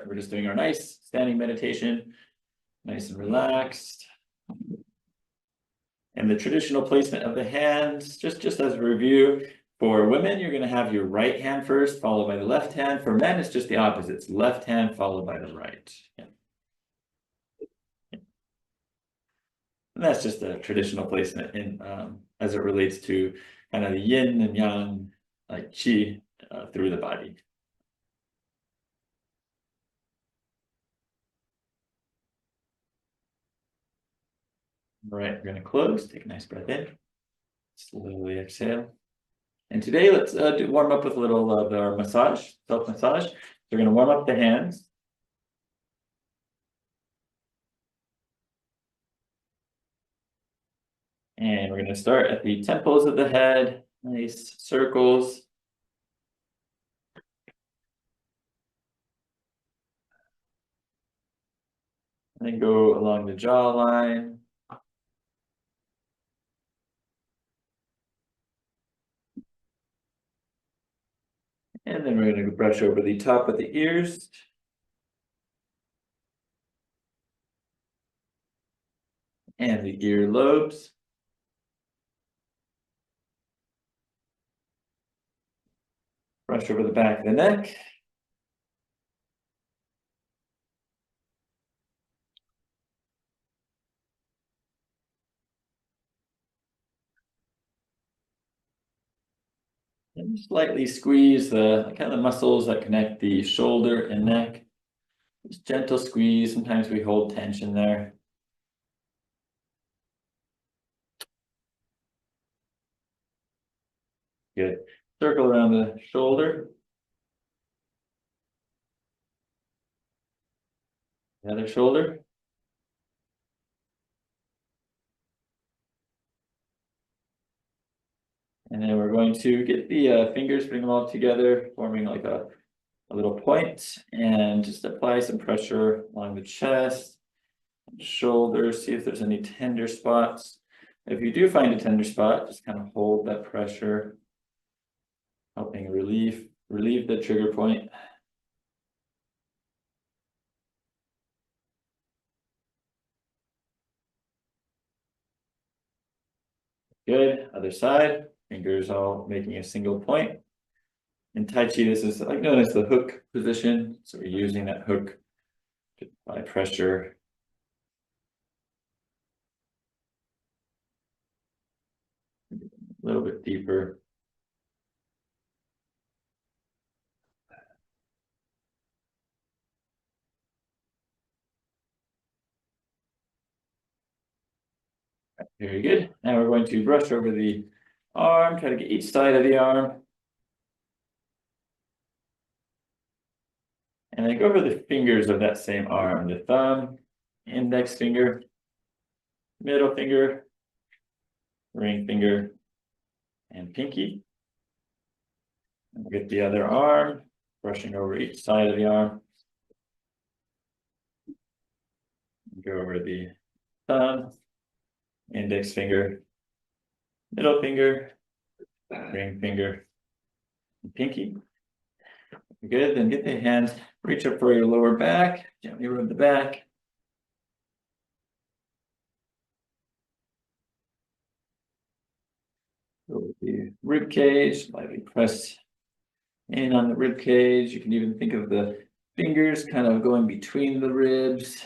start, we're just doing our nice standing meditation, nice and relaxed. And the traditional placement of the hands, just as a review, for women, you're going to have your right hand first, followed by the left hand. For men, it's just the opposite. It's left hand followed by the right. Yeah. And that's just a traditional placement in as it relates to kind of the yin and yang, like qi, through the body. All right, we're going to close. Take a nice breath in. Slowly exhale. And today, let's warm up with a little of our massage, self-massage. So we're going to warm up the hands. And we're going to start at the temples of the head, nice circles. And then go along the jawline. And then we're going to brush over the top of the ears. And the ear lobes. Brush over the back of the neck. And slightly squeeze the kind of muscles that connect the shoulder and neck. Just gentle squeeze. Sometimes we hold tension there. Good. Circle around the shoulder. The other shoulder. And then we're going to get the fingers, bring them all together, forming like a little point, and just apply some pressure along the chest, shoulders, see if there's any tender spots. If you do find a tender spot, just kind of hold that pressure, helping relieve the trigger point. Good, other side, fingers all making a single point. In Tai Chi, this is like known as the hook position. So we're using that hook to apply pressure. A little bit deeper. Very good. Now we're going to brush over the arm, try to get each side of the arm. And then go over the fingers of that same arm, the thumb, index finger, middle finger, ring finger, and pinky. And we'll get the other arm, brushing over each side of the arm. Go over the thumb, index finger, middle finger, ring finger, and pinky. Good, then get the hands, reach up for your lower back, gently rub the back. Go with the rib cage, lightly press in on the rib cage. You can even think of the fingers kind of going between the ribs.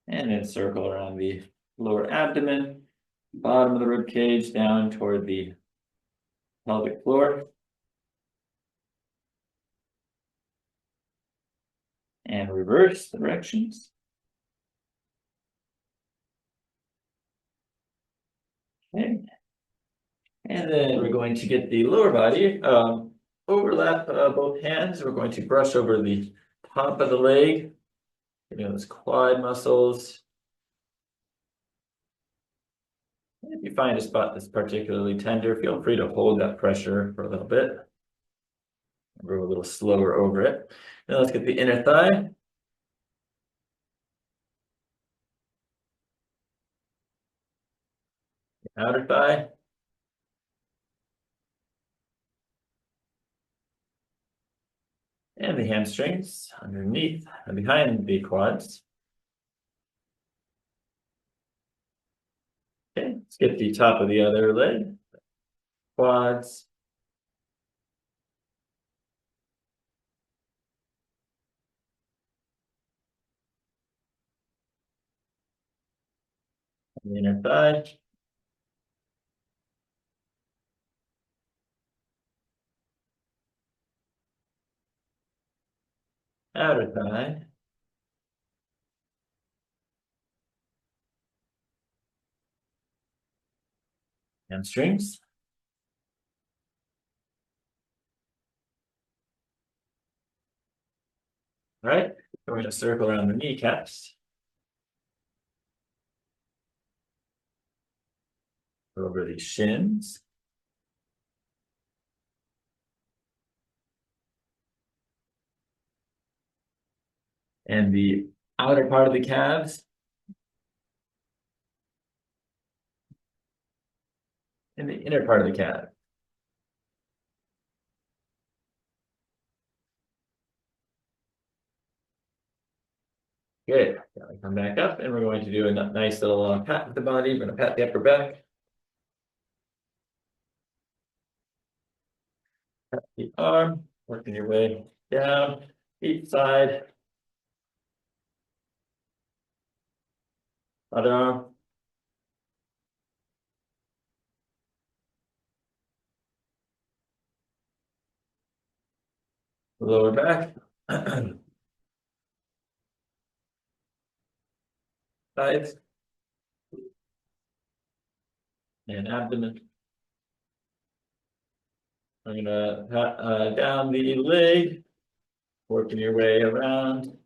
And then circle around the lower abdomen, bottom of the rib cage down toward the pelvic floor. And reverse directions. Okay. And then we're going to get the lower body, overlap both hands. We're going to brush over the top of the leg, getting those quad muscles. If you find a spot that's particularly tender, feel free to hold that pressure for a little bit. Go a little slower over it. Now let's get the inner thigh. Outer thigh. And the hamstrings underneath and behind the quads. Okay, let's get the top of the other leg. Quads. The inner thigh. Outer thigh. Hamstrings. All right, we're going to circle around the kneecaps. Over the shins. And the outer part of the calves. And the inner part of the calf. Good. Now we come back up and we're going to do a nice little pat with the body. We're going to pat the upper back. Pat the arm, working your way down each side. Other arm. Lower back. Sides. And abdomen. I'm gonna pat down the leg, working your way around.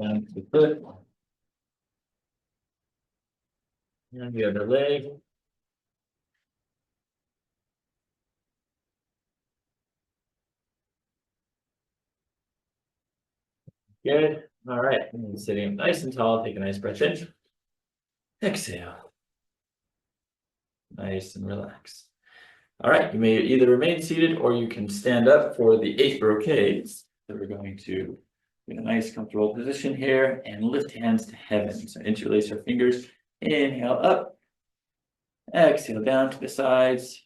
Down to the foot. And the other leg. Good. All right. And sitting nice and tall, take a nice breath in. Exhale. Nice and relaxed. All right, you may either remain seated or you can stand up for the 8 brocades. So we're going to get a nice comfortable position here and lift hands to heaven. So interlace your fingers, inhale up, exhale down to the sides.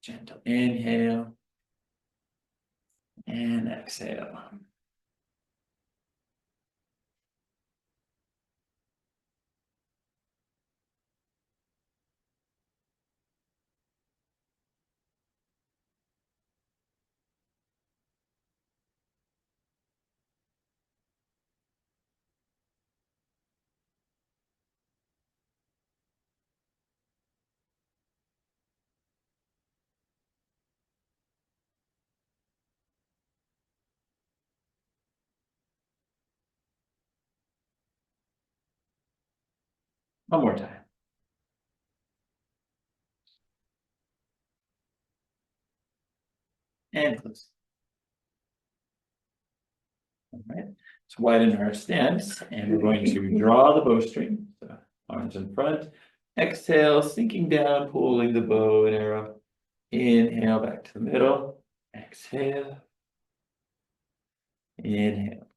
Gentle inhale and exhale. One more time. And close. All right, let's widen our stance and we're going to draw the bowstring. So arms in front. Exhale, sinking down, pulling the bow and arrow. Inhale back to the middle. Exhale. Inhale.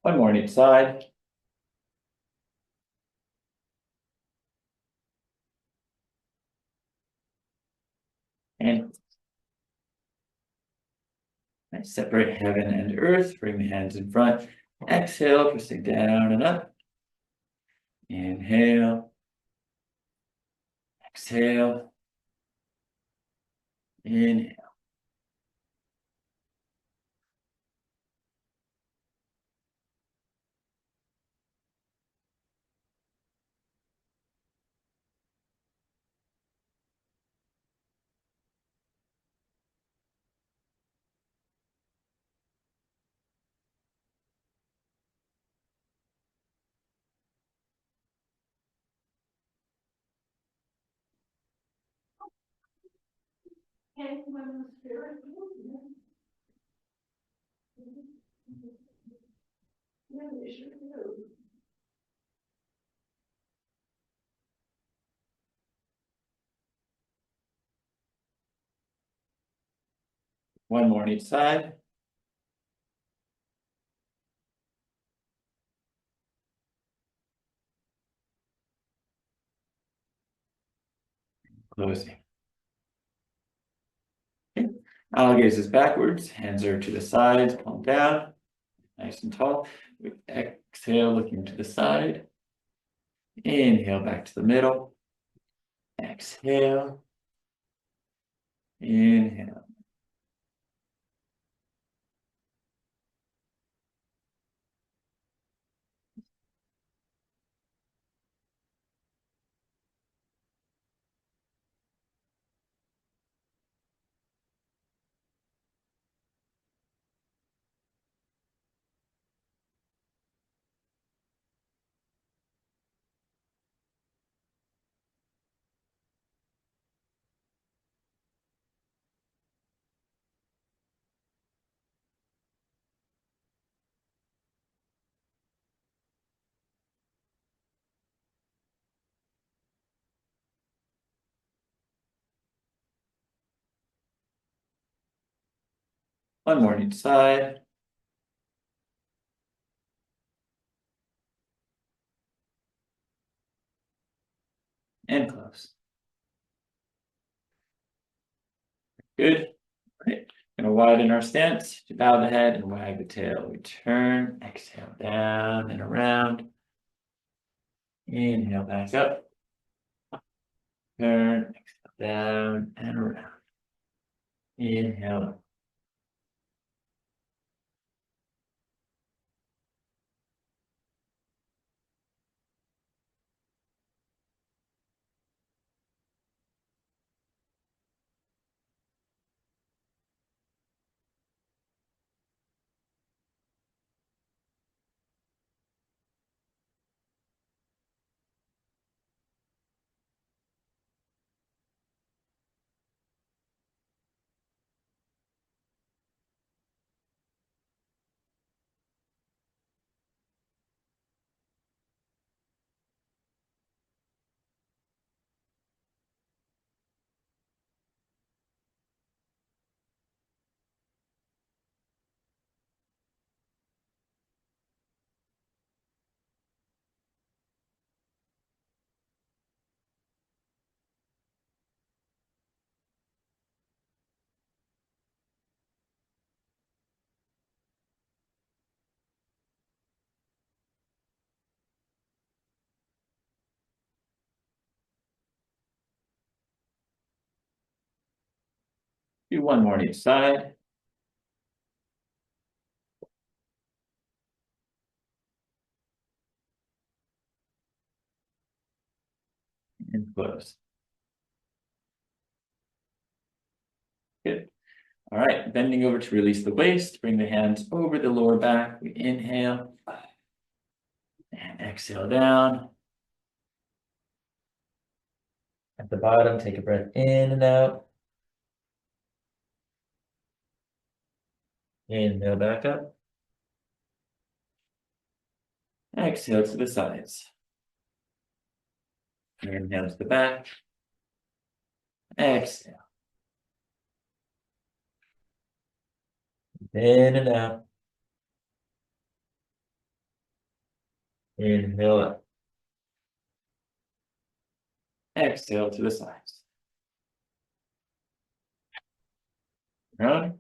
One more on each side. And nice. Separate heaven and earth. Bring the hands in front. Exhale, twisting down and up. Inhale. Exhale. Inhale. One more on each side. Closing. Okay. Gaze is backwards, hands are to the sides, palm down, nice and tall. We exhale, looking to the side. Inhale back to the middle. Exhale. Inhale. One more on each side. And close. Good. Great. Gonna widen our stance. To bow the head and wag the tail. We turn. Exhale down and around. Inhale back up. Turn. Exhale down and around. Inhale. Do one more on each side. And close. Good. All right, bending over to release the waist, bring the hands over the lower back. We inhale and exhale down. At the bottom, take a breath in and out. Inhale back up. Exhale to the sides. Inhale to the back. Exhale. In and out. Inhale up. Exhale to the sides. Round.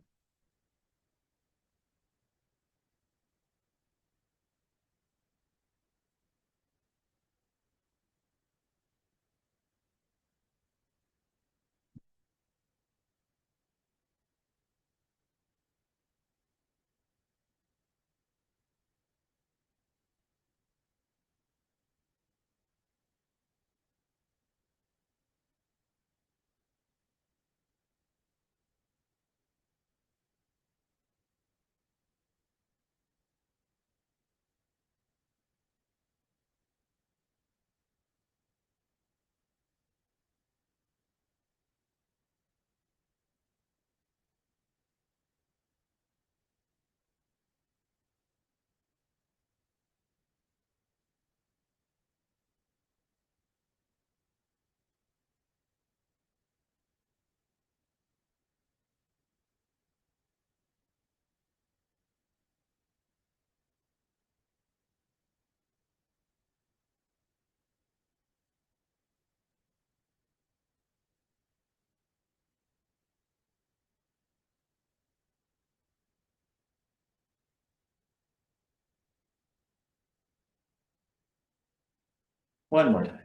One more time.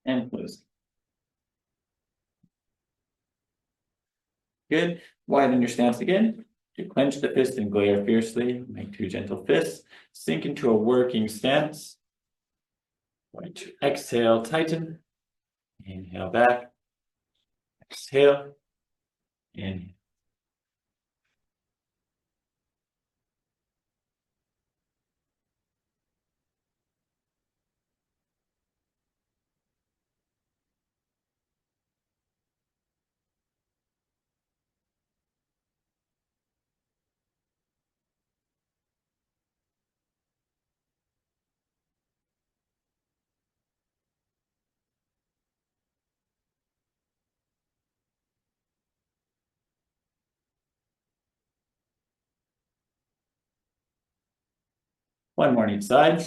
And close. Good. Widen your stance again. To clench the fist and glare fiercely. Make two gentle fists. Sink into a working stance. Going to exhale, tighten. Inhale back. Exhale. Inhale. One more on each side.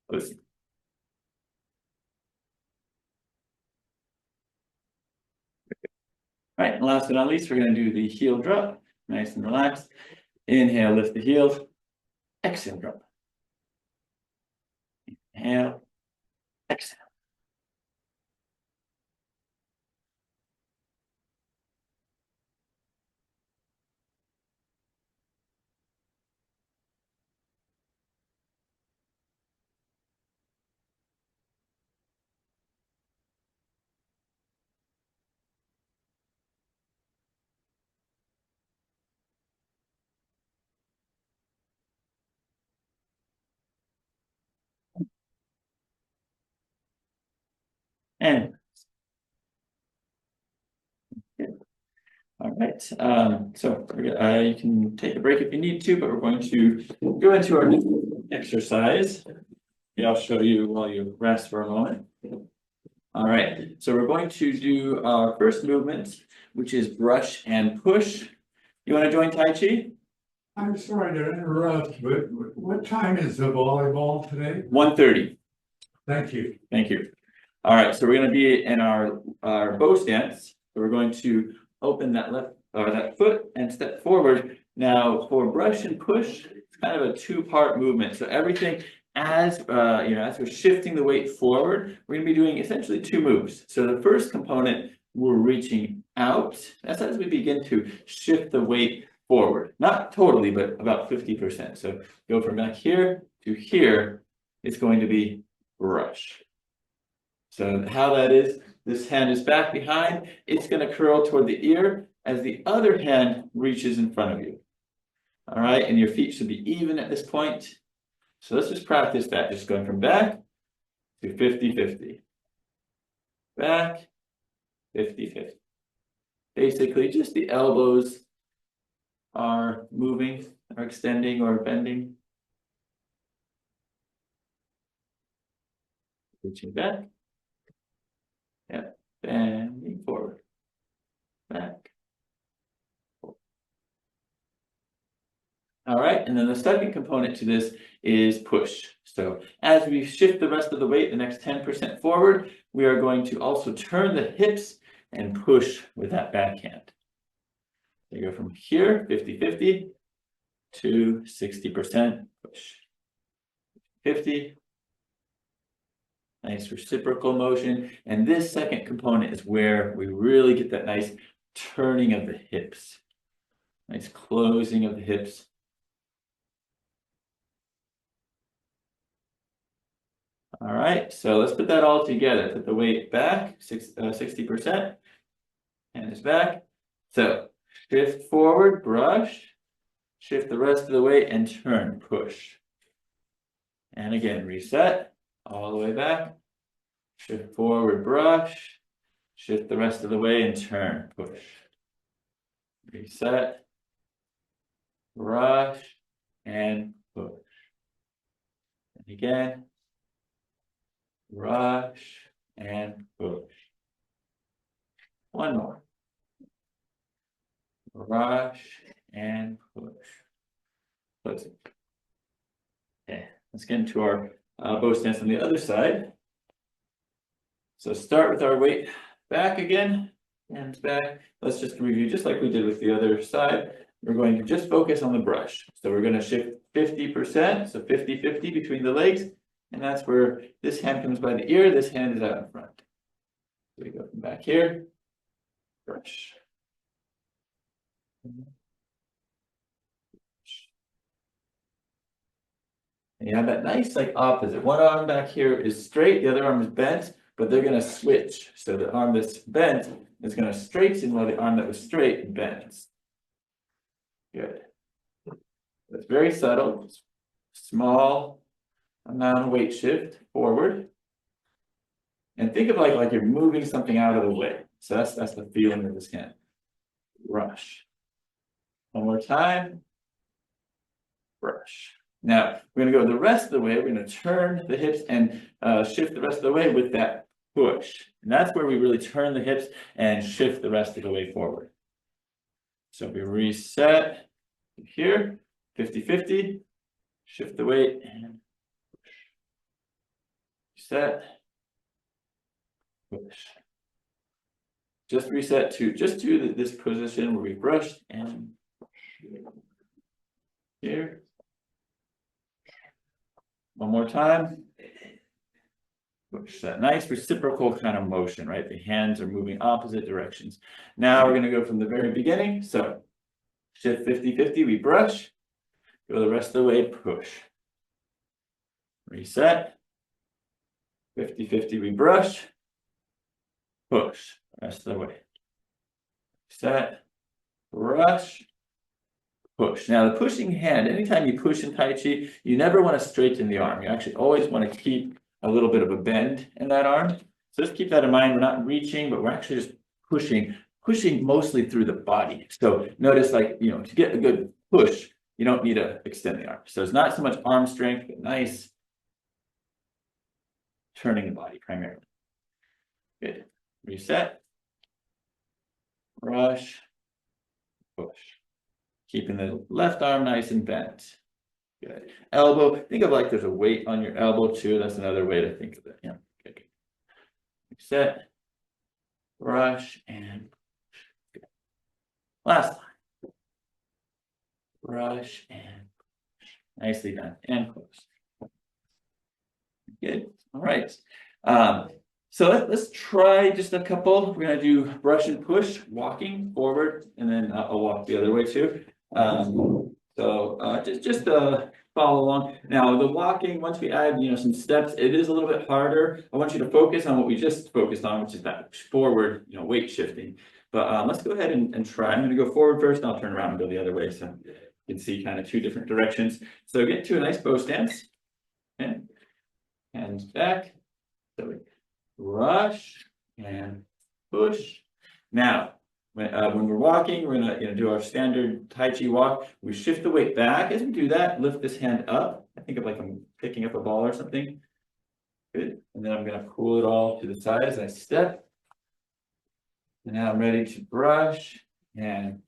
Close. All right, and last but not least, we're going to do the heel drop. Nice and relaxed. Inhale, lift the heels. Exhale, drop. Inhale. Exhale. And all right, so you can take a break if you need to, but we're going to go into our next exercise. Yeah, I'll show you while you rest for a moment. All right, so we're going to do our first movement, which is brush and push. You want to join Tai Chi? I'm sorry to interrupt, but what time is the volleyball today? 1:30. Thank you. Thank you. All right, so we're going to be in our bow stance. So we're going to open that left or that foot and step forward. Now for brush and push, it's kind of a two-part movement. So everything as as we're shifting the weight forward, we're going to be doing essentially two moves. So the first component, we're reaching out. That's as we begin to shift the weight forward. Not totally, but about 50%. So go from back here to here. It's going to be brush. So how that is, this hand is back behind, it's going to curl toward the ear as the other hand reaches in front of you. All right, and your feet should be even at this point. So let's just practice that, just going from back to 50-50. Back, 50-50. Basically, just the elbows are moving, are extending or bending. Reaching back. Yep, bending forward. Back. All right, and then the second component to this is push. So as we shift the rest of the weight, the next 10% forward, we are going to also turn the hips and push with that backhand. So you go from here, 50-50 to 60% push. 50. Nice reciprocal motion. And this second component is where we really get that nice turning of the hips. Nice closing of the hips. All right, so let's put that all together. Put the weight back, 60%, and it's back. So shift forward, brush, shift the rest of the weight and turn, push. And again, reset, all the way back, shift forward, brush, shift the rest of the way and turn, push. Reset, brush, and push. And again, brush and push. One more. Brush and push. Close it. let's get into our bow stance on the other side. So start with our weight back again and back. Let's just review just like we did with the other side. We're going to just focus on the brush. So we're going to shift 50%, so 50-50 between the legs. And that's where this hand comes by the ear, this hand is out in front. So we go from back here, brush. And you have that nice like opposite. One arm back here is straight, the other arm is bent, but they're gonna switch. So the arm that's bent is gonna straighten while the arm that was straight bends. Good. It's very subtle, small amount of weight shift forward. And think of like you're moving something out of the way. So that's the feeling of this hand. Brush. One more time. Brush. Now we're going to go the rest of the way. We're going to turn the hips and shift the rest of the way with that push. And that's where we really turn the hips and shift the rest of the way forward. So we reset here, 50-50, shift the weight and push. Reset, push. Just reset to this position where we brushed and push. Here. One more time. Push that nice reciprocal kind of motion, right? The hands are moving opposite directions. Now we're going to go from the very beginning. So shift 50-50, we brush, go the rest of the way, push. Reset. 50-50, we brush, push, rest of the way. Reset, brush, push. Now the pushing hand, anytime you push in Tai Chi, you never want to straighten the arm. You actually always want to keep a little bit of a bend in that arm. So just keep that in mind. We're not reaching, but we're actually just pushing mostly through the body. So notice like, to get a good push, you don't need to extend the arm. So it's not so much arm strength, but nice turning the body primarily. Good. Reset. Brush. Push. Keeping the left arm nice and bent. Good. Elbow. Think of like there's a weight on your elbow too. That's another way to think of it. Yeah. Okay. Reset. Brush and push. Good. Last time. Brush and push. Nicely done. And close. Good. All right. So let's try just a couple. We're gonna do brush and push, walking forward, and then I'll walk the other way too. Just follow along. Now the walking, once we add some steps, it is a little bit harder. I want you to focus on what we just focused on, which is that forward, weight shifting. But let's go ahead and try. I'm gonna go forward first, and I'll turn around and go the other way, so you can see kind of two different directions. So get to a nice bow stance. Okay. Hands back. So we brush and push. Now, when we're walking, we're gonna do our standard Tai Chi walk. We shift the weight back. As we do that, lift this hand up. I think of like I'm picking up a ball or something. Good. And then I'm gonna pull it all to the side as I step. And now I'm ready to brush and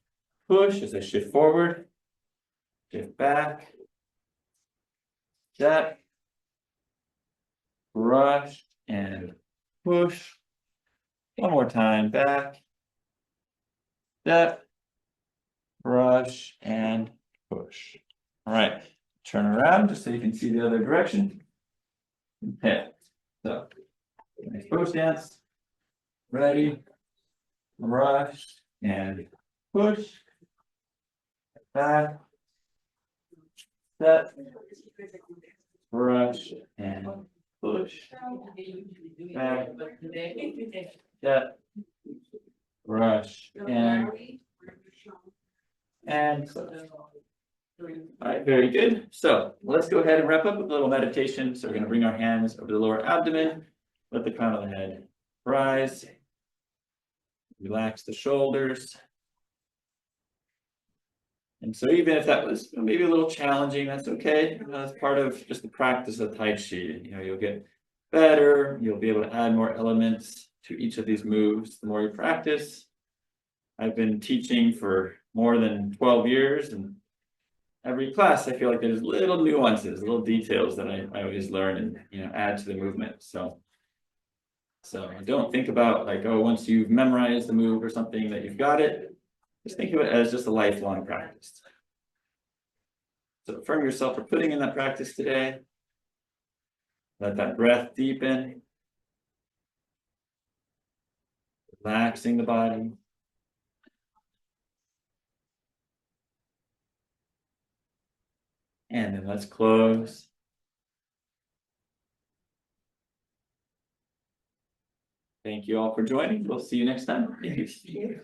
push as I shift forward. Shift back. Step. Brush and push. One more time, back. Step. Brush and push. All right, turn around just so you can see the other direction. Okay, so nice bow stance. Ready. Brush and push. Back. Step. Brush and push. Back. Step. Brush and close. All right, very good. So let's go ahead and wrap up with a little meditation. So we're going to bring our hands over the lower abdomen, let the crown of the head rise, relax the shoulders. And so even if that was maybe a little challenging, that's okay. That's part of just the practice of Tai Chi. You'll get better. You'll be able to add more elements to each of these moves the more you practice. I've been teaching for more than 12 years, and every class, I feel like there's little nuances, little details that I always learn and, you know, add to the movement, so. So don't think about like, oh, once you've memorized the move or something that you've got it, just think of it as just a lifelong practice. So affirm yourself for putting in that practice today. Let that breath deepen. Relaxing the body. And then let's close. Thank you all for joining. We'll see you next time. Thank you.